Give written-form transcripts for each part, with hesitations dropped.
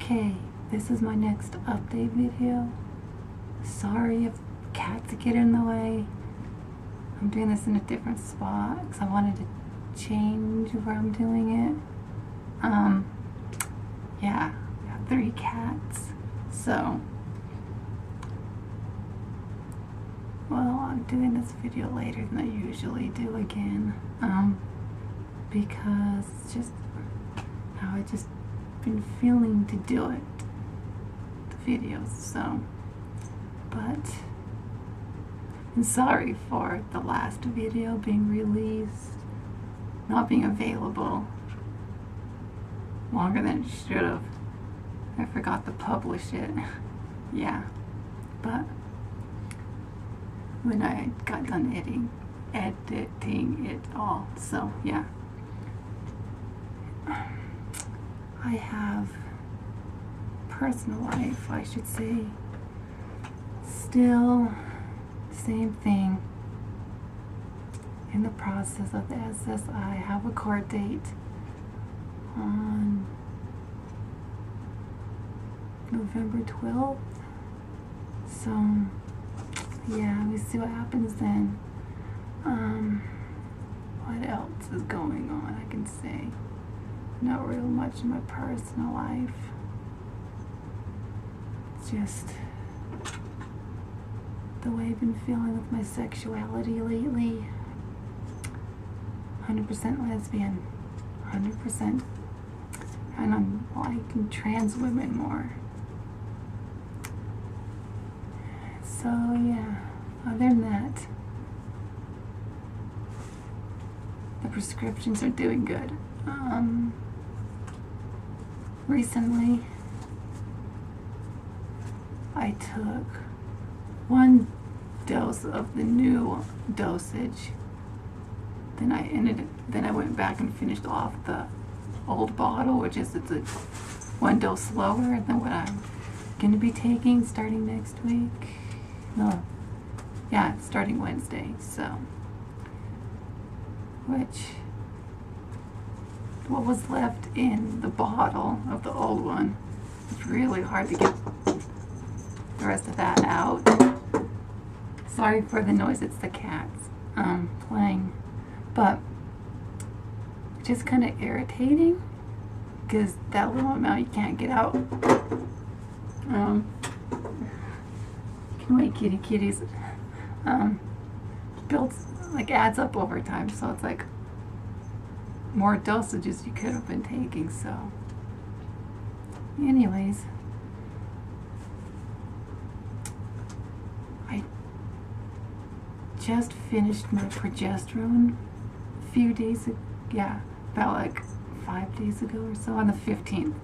Okay, this is my next update video. Sorry if cats get in the way. I'm doing this in a different spot because I wanted to change where I'm doing it. Yeah, I got 3 cats. So, well, I'm doing this video later than I usually do again. Because it's just how I just been feeling to do it, the videos. So, but I'm sorry for the last video being released not being available longer than it should have. I forgot to publish it. Yeah, but when I got done editing it all, so yeah. I have personal life, I should say. Still, same thing. In the process of the SS, I have a court date on November 12th. So, yeah, we see what happens then. What else is going on, I can say? Not real much in my personal life. It's just the way I've been feeling with my sexuality lately. 100% lesbian. 100%. And I'm liking trans women more. So yeah, other than that, the prescriptions are doing good. Recently, I took 1 dose of the new dosage. Then I went back and finished off the old bottle, which is it's a 1 dose slower than what I'm going to be taking starting next week. No, yeah, starting Wednesday. So, what was left in the bottle of the old one, it's really hard to get the rest of that out. Sorry for the noise, it's the cats playing. But just kind of irritating because that little amount you can't get out. Can wait, kitties. Builds, like, adds up over time, so it's like more dosages you could have been taking. So anyways, I just finished my progesterone a few days ago. Yeah, about like 5 days ago or so, on the 15th.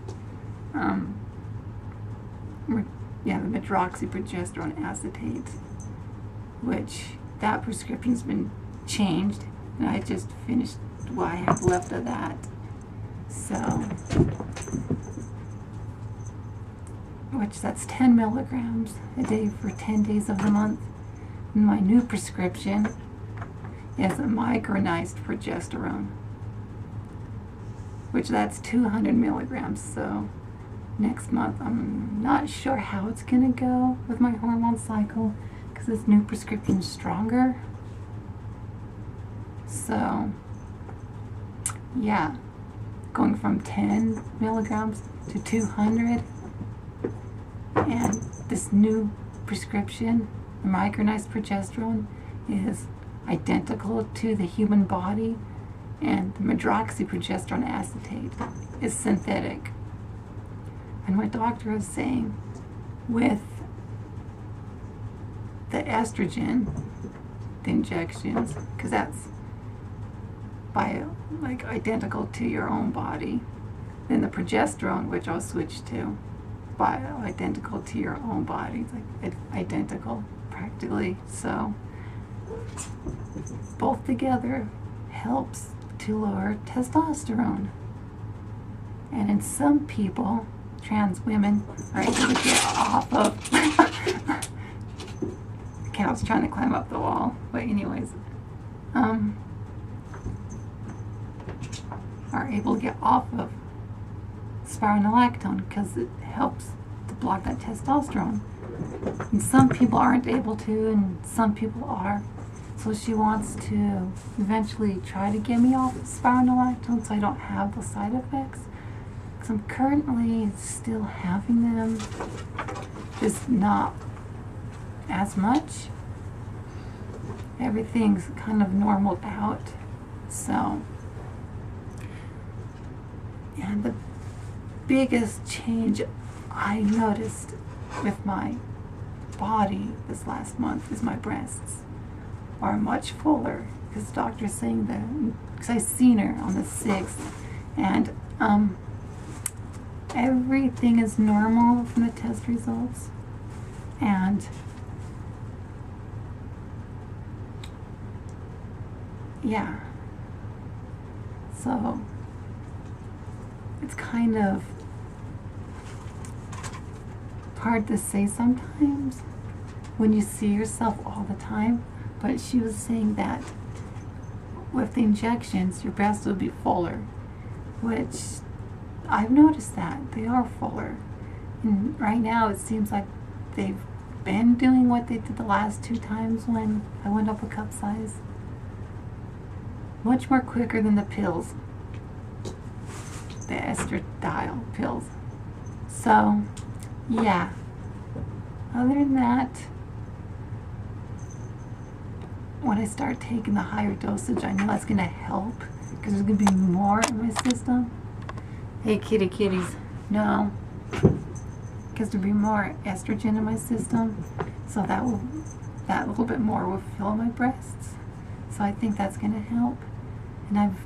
Yeah, the medroxyprogesterone acetate, which that prescription's been changed, and I just finished what I have left of that. So, which that's 10 milligrams a day for 10 days of the month. And my new prescription is a micronized progesterone, which that's 200 milligrams. So next month, I'm not sure how it's gonna go with my hormone cycle because this new prescription is stronger. So yeah, going from 10 milligrams to 200, and this new prescription, the micronized progesterone, is identical to the human body, and the medroxyprogesterone acetate is synthetic. And my doctor is saying with the estrogen, the injections, because that's like identical to your own body, then the progesterone, which I'll switch to, identical to your own body, it's like identical practically. So both together helps to lower testosterone. And in some people, trans women, are able to get off of the cat's trying to climb up the wall, but anyways, are able to get off of spironolactone because it helps to block that testosterone. And some people aren't able to, and some people are. So she wants to eventually try to get me off spironolactone so I don't have those side effects. Because I'm currently still having them, just not as much. Everything's kind of normaled out. So, and the biggest change I noticed with my body this last month is my breasts are much fuller, because the doctor's saying that, because I seen her on the 6th, and everything is normal from the test results, and yeah, so it's kind of hard to say sometimes when you see yourself all the time, but she was saying that with the injections your breasts would be fuller, which I've noticed that they are fuller, and right now it seems like they've been doing what they did the last 2 times when I went up a cup size, much more quicker than the pills, the estradiol pills. So yeah, other than that, when I start taking the higher dosage, I know that's going to help because there's going to be more in my system. Hey kitty kitties, no, because there'll be more estrogen in my system, so that little bit more will fill my breasts. So I think that's going to help. And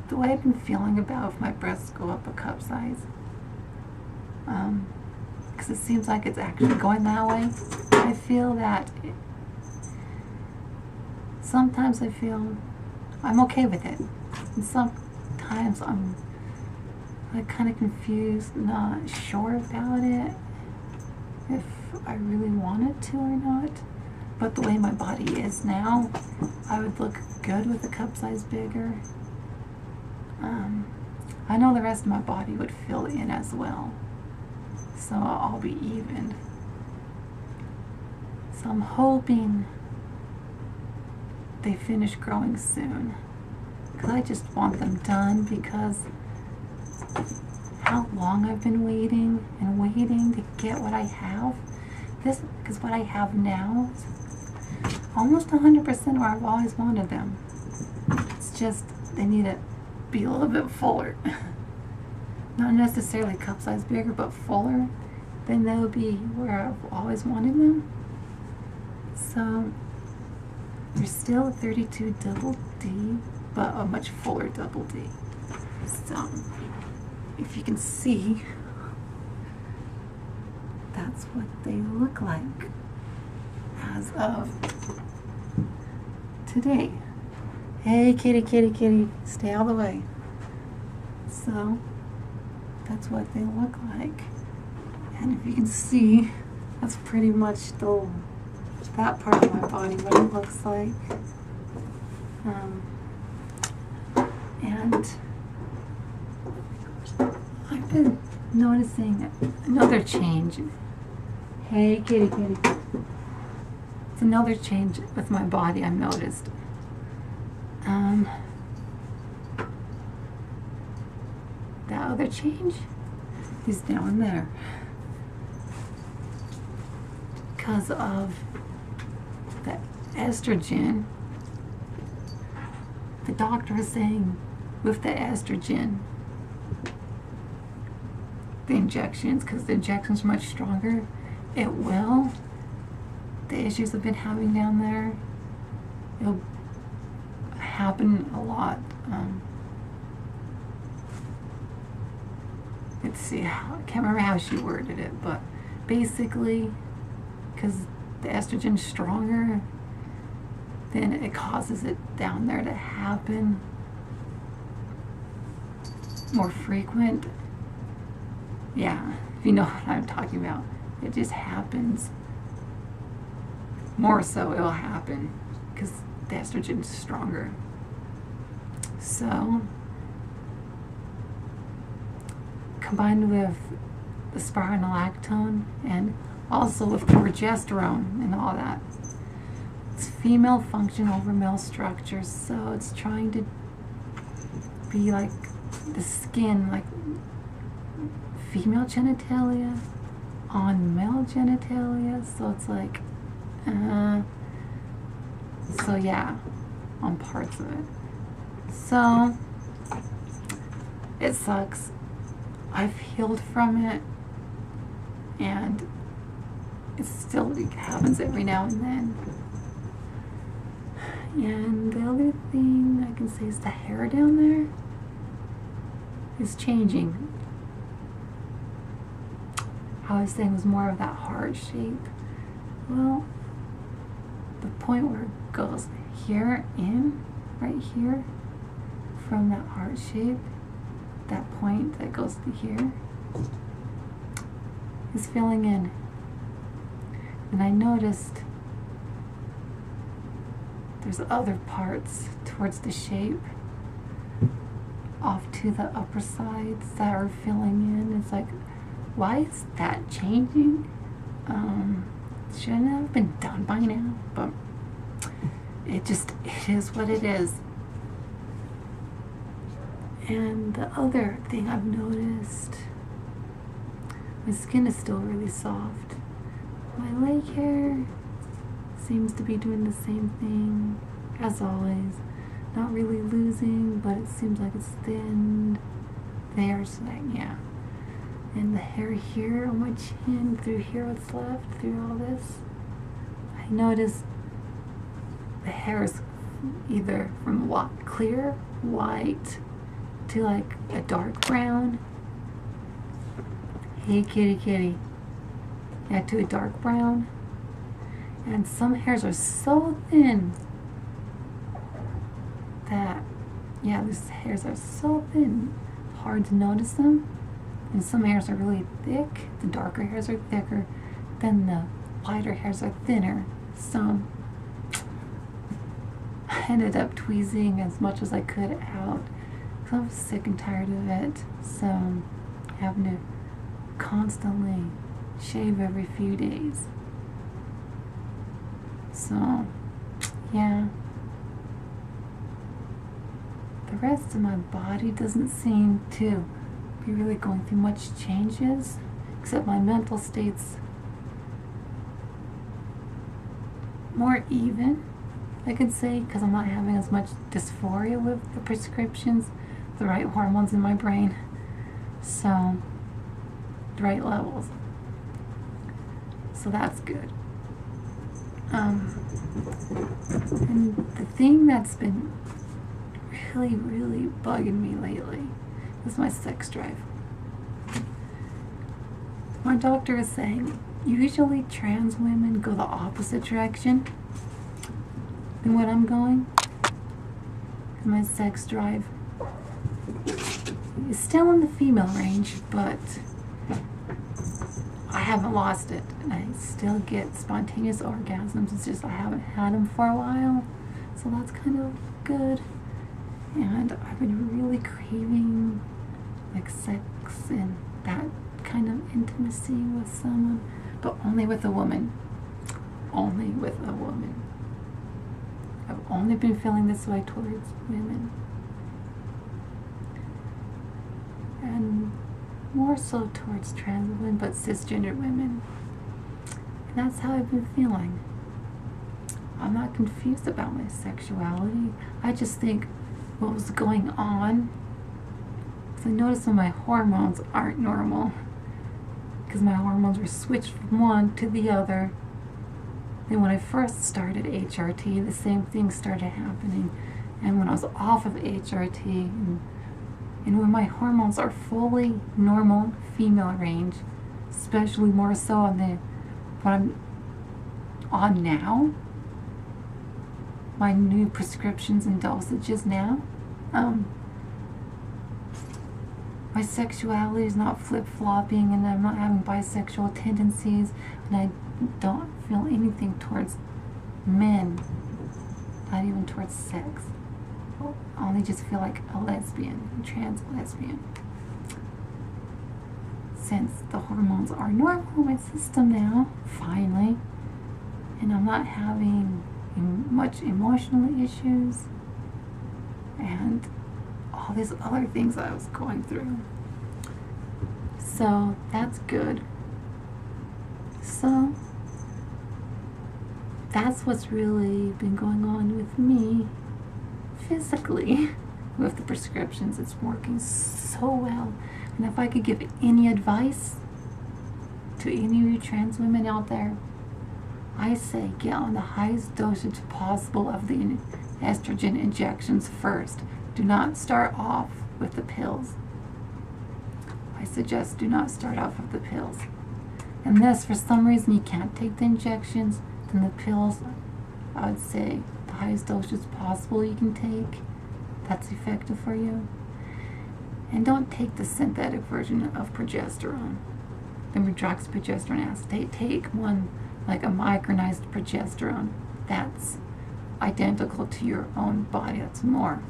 the way I've been feeling about if my breasts go up a cup size, because it seems like it's actually going that way. I feel that sometimes I feel I'm okay with it, and sometimes I'm like kind of confused, not sure about it, if I really wanted to or not. But the way my body is now, I would look good with a cup size bigger. I know the rest of my body would fill in as well, so I'll be even. So I'm hoping they finish growing soon, because I just want them done, because how long I've been waiting and waiting to get what I have. Because what I have now is almost 100% where I've always wanted them. It's just they need to be a little bit fuller. Not necessarily cup size bigger, but fuller. Then they'll be where I've always wanted them. So they're still a 32 double D, but a much fuller double D. So if you can see, that's what they look like as of today. Hey kitty kitty kitty, stay out of the way. So that's what they look like, and if you can see, that's pretty much that part of my body, what it looks like. And I've been noticing another change. Hey kitty kitty. It's another change with my body I've noticed. That other change is down there because of the estrogen. The doctor is saying with the estrogen, the injections, because the injections are much stronger, it will, the issues I've been having down there, it'll happen a lot. Let's see, I can't remember how she worded it, but basically, because the estrogen's stronger, then it causes it down there to happen more frequent. Yeah, if you know what I'm talking about, it just happens more, so it'll happen because the estrogen's stronger. So combined with the spironolactone and also with progesterone and all that. It's female function over male structure, so it's trying to be like the skin, like female genitalia on male genitalia, so it's like, so yeah, on parts of it. So, it sucks. I've healed from it, and it still happens every now and then. And the other thing I can say is the hair down there is changing. I was saying it was more of that heart shape. Well, the point where it goes here in, right here, from that heart shape, that point that goes to here, is filling in. And I noticed there's other parts towards the shape off to the upper sides that are filling in. It's like, why is that changing? Shouldn't it have been done by now? But it is what it is. And the other thing I've noticed, my skin is still really soft. My leg hair seems to be doing the same thing as always. Not really losing, but it seems like it's thinned. The hair's like, yeah. And the hair here on my chin, through here what's left, through all this, I noticed the hair is either from clear white to like a dark brown. Hey kitty kitty. Yeah, to a dark brown. And some hairs are so thin that, yeah, these hairs are so thin, hard to notice them. And some hairs are really thick. The darker hairs are thicker, then the lighter hairs are thinner. So I ended up tweezing as much as I could out because I was sick and tired of it. So having to constantly shave every few days. So yeah. The rest of my body doesn't seem to be really going through much changes, except my mental state's more even, I could say, because I'm not having as much dysphoria with the prescriptions, the right hormones in my brain, so the right levels. So that's good. And the thing that's been really bugging me lately is my sex drive. My doctor is saying usually trans women go the opposite direction than what I'm going. My sex drive is still in the female range, but I haven't lost it. I still get spontaneous orgasms. It's just I haven't had them for a while, so that's kind of good. And I've been really craving like sex and that kind of intimacy with someone, but only with a woman. Only with a woman. I've only been feeling this way towards women. And more so towards trans women, but cisgender women. And that's how I've been feeling. I'm not confused about my sexuality. I just think what was going on, because I noticed that my hormones aren't normal, because my hormones were switched from one to the other. Then when I first started HRT, the same thing started happening. And when I was off of HRT, and when my hormones are fully normal female range, especially more so on what I'm on now, my new prescriptions and dosages now, my sexuality is not flip-flopping, and I'm not having bisexual tendencies, and I don't feel anything towards men, not even towards sex. I only just feel like a lesbian, a trans lesbian. since the hormones are normal in my system now, finally, and I'm not having much emotional issues and all these other things I was going through. So that's good. So that's what's really been going on with me physically with the prescriptions. It's working so well. And if I could give any advice to any of you trans women out there, I say get on the highest dosage possible of the estrogen injections first. Do not start off with the pills. I suggest do not start off with the pills. Unless for some reason you can't take the injections, then the pills, I would say the highest dosage possible you can take. That's effective for you. And don't take the synthetic version of progesterone, the medroxyprogesterone acetate. Take one like a micronized progesterone. That's identical to your own body. That's more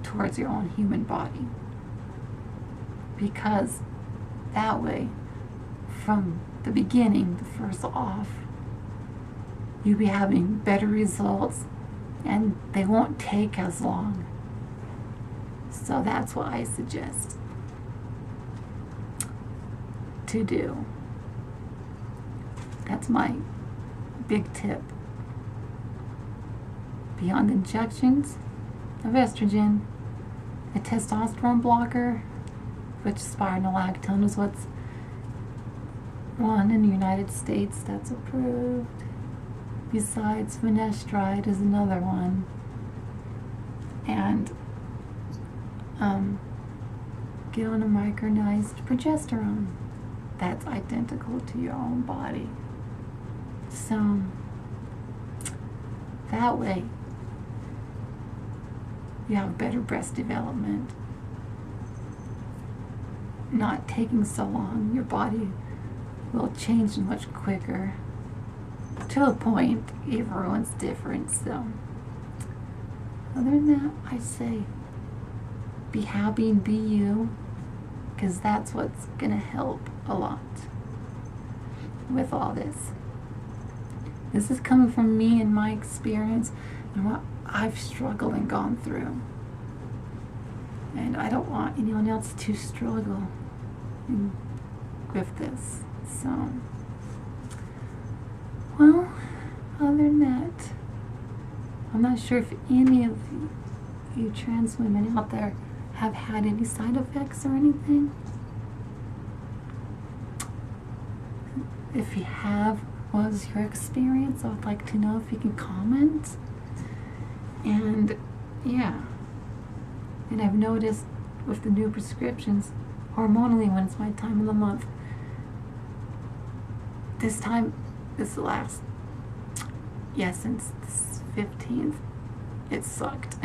towards your own human body. Because that way, from the beginning, the first off, you'll be having better results and they won't take as long. So that's what I suggest to do. That's my big tip. Beyond injections of estrogen, a testosterone blocker, which spironolactone is what's one in the United States that's approved. Besides, finasteride is another one. And get on a micronized progesterone. That's identical to your own body. So that way you have better breast development. Not taking so long, your body will change much quicker to a point. Everyone's different. So other than that, I say be happy and be you, because that's what's gonna help a lot with all this. This is coming from me and my experience and what I've struggled and gone through. And I don't want anyone else to struggle with this. So, well, other than that, I'm not sure if any of you trans women out there have had any side effects or anything. If you have, what was your experience? I would like to know if you can comment. And yeah, and I've noticed with the new prescriptions, hormonally, when it's my time of the month, this last, since the 15th, it sucked.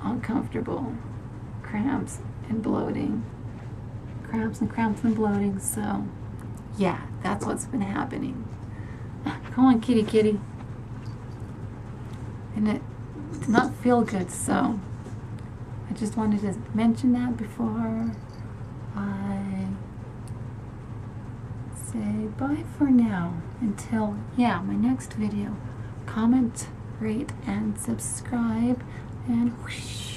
Uncomfortable, cramps and bloating, cramps and bloating. So yeah, that's what's been happening. Come on, kitty kitty. And it did not feel good, so I just wanted to mention that before I say bye for now, until my next video. Comment, rate, and subscribe, and whoosh.